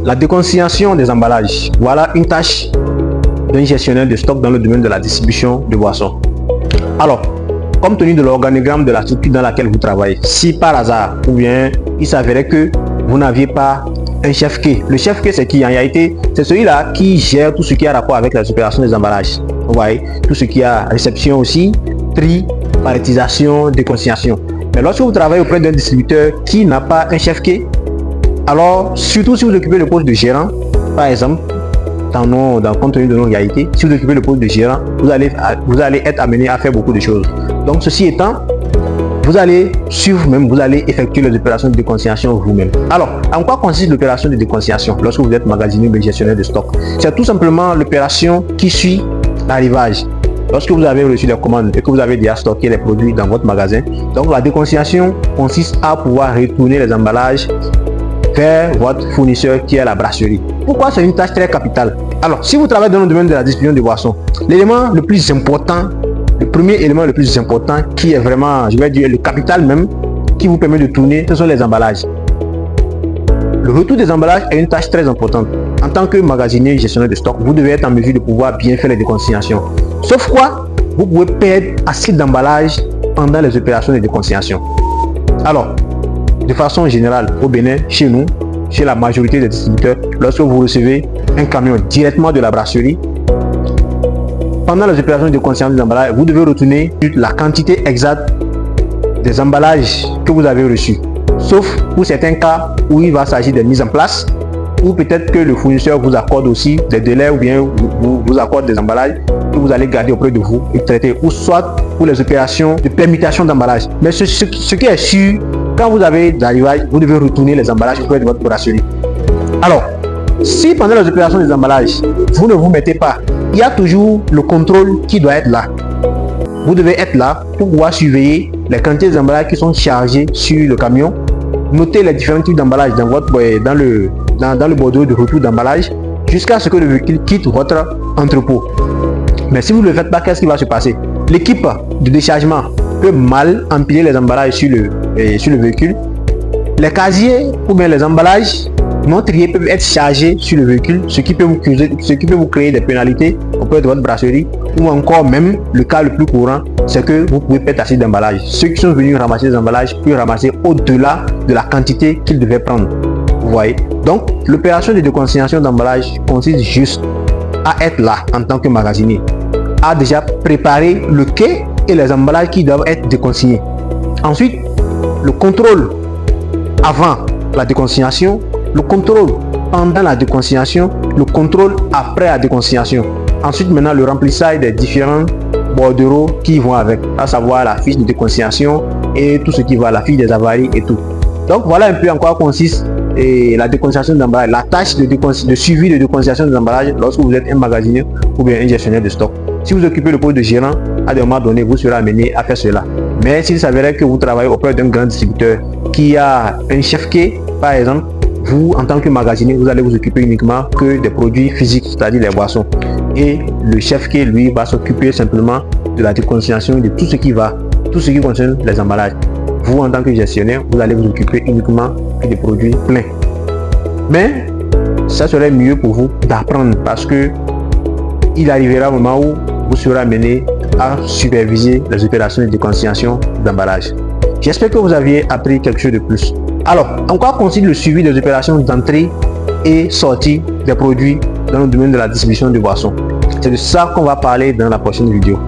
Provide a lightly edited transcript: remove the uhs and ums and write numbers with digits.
La déconsignation des emballages. Voilà une tâche d'un gestionnaire de stock dans le domaine de la distribution de boissons. Alors, compte tenu de l'organigramme de la structure dans laquelle vous travaillez, si par hasard, ou bien il s'avérait que vous n'aviez pas un chef quai. Le chef quai, c'est qui en réalité? C'est celui-là qui gère tout ce qui a rapport avec la opérations des emballages. Vous voyez, tout ce qui a réception aussi, tri, palettisation, déconsignation. Mais lorsque vous travaillez auprès d'un distributeur qui n'a pas un chef quai, alors surtout si vous occupez le poste de gérant, par exemple, compte tenu de nos réalités, si vous occupez le poste de gérant, vous allez être amené à faire beaucoup de choses. Donc ceci étant, vous allez suivre vous-même, vous allez effectuer les opérations de déconsignation vous-même. Alors, en quoi consiste l'opération de déconsignation lorsque vous êtes magasinier ou gestionnaire de stock? C'est tout simplement l'opération qui suit l'arrivage. Lorsque vous avez reçu des commandes et que vous avez déjà stocké les produits dans votre magasin, donc la déconsignation consiste à pouvoir retourner les emballages vers votre fournisseur qui est la brasserie. Pourquoi? C'est une tâche très capitale. Alors, si vous travaillez dans le domaine de la distribution de boissons, l'élément le plus important, le premier élément le plus important qui est vraiment, je vais dire, le capital même, qui vous permet de tourner, ce sont les emballages. Le retour des emballages est une tâche très importante. En tant que magasinier gestionnaire de stock, vous devez être en mesure de pouvoir bien faire les déconsignations. Sauf quoi, vous pouvez perdre assez d'emballages pendant les opérations de déconsignation. Alors, de façon générale, au Bénin, chez nous, chez la majorité des distributeurs, lorsque vous recevez un camion directement de la brasserie, pendant les opérations de déconsignation des emballages, vous devez retourner la quantité exacte des emballages que vous avez reçus. Sauf pour certains cas où il va s'agir de mise en place, ou peut-être que le fournisseur vous accorde aussi des délais ou bien vous accorde des emballages que vous allez garder auprès de vous et traiter, ou soit pour les opérations de permutation d'emballage. Mais ce qui est sûr, quand vous avez l'arrivage, vous devez retourner les emballages auprès de votre brasserie. Alors, si pendant les opérations des emballages, vous ne vous mettez pas, il y a toujours le contrôle qui doit être là. Vous devez être là pour pouvoir surveiller les quantités d'emballages qui sont chargés sur le camion, noter les différents types d'emballage dans le bordereau de retour d'emballage jusqu'à ce que le véhicule quitte votre entrepôt. Mais si vous ne le faites pas, qu'est-ce qui va se passer? L'équipe de déchargement peut mal empiler les emballages sur le véhicule. Les casiers ou bien les emballages non triés peuvent être chargés sur le véhicule, ce qui peut vous créer des pénalités auprès de votre brasserie, ou encore même le cas le plus courant, c'est que vous pouvez perdre assez d'emballages. Ceux qui sont venus ramasser les emballages peuvent ramasser au-delà de la quantité qu'ils devaient prendre. Vous voyez? Donc l'opération de déconsignation d'emballage consiste juste à être là en tant que magasinier, à déjà préparer le quai et les emballages qui doivent être déconsignés. Ensuite, le contrôle avant la déconsignation, le contrôle pendant la déconsignation, le contrôle après la déconsignation. Ensuite, maintenant, le remplissage des différents bordereaux qui vont avec, à savoir la fiche de déconsignation et tout ce qui va, la fiche des avaries et tout. Donc, voilà un peu en quoi consiste la déconsignation d'emballage, la tâche de suivi de déconsignation des emballages lorsque vous êtes un magasinier ou bien un gestionnaire de stock. Si vous occupez le poste de gérant, à des moments donnés, vous serez amené à faire cela. Mais s'il s'avérait que vous travaillez auprès d'un grand distributeur qui a un chef quai, par exemple, vous, en tant que magasinier, vous allez vous occuper uniquement que des produits physiques, c'est-à-dire les boissons. Et le chef quai, lui, va s'occuper simplement de la déconsignation de tout ce qui concerne les emballages. Vous, en tant que gestionnaire, vous allez vous occuper uniquement des produits pleins. Mais ça serait mieux pour vous d'apprendre, parce que il arrivera un moment où vous serez amené à superviser les opérations de déconsignation d'emballage. J'espère que vous aviez appris quelque chose de plus. Alors, en quoi consiste le suivi des opérations d'entrée et sortie des produits dans le domaine de la distribution de boissons? C'est de ça qu'on va parler dans la prochaine vidéo.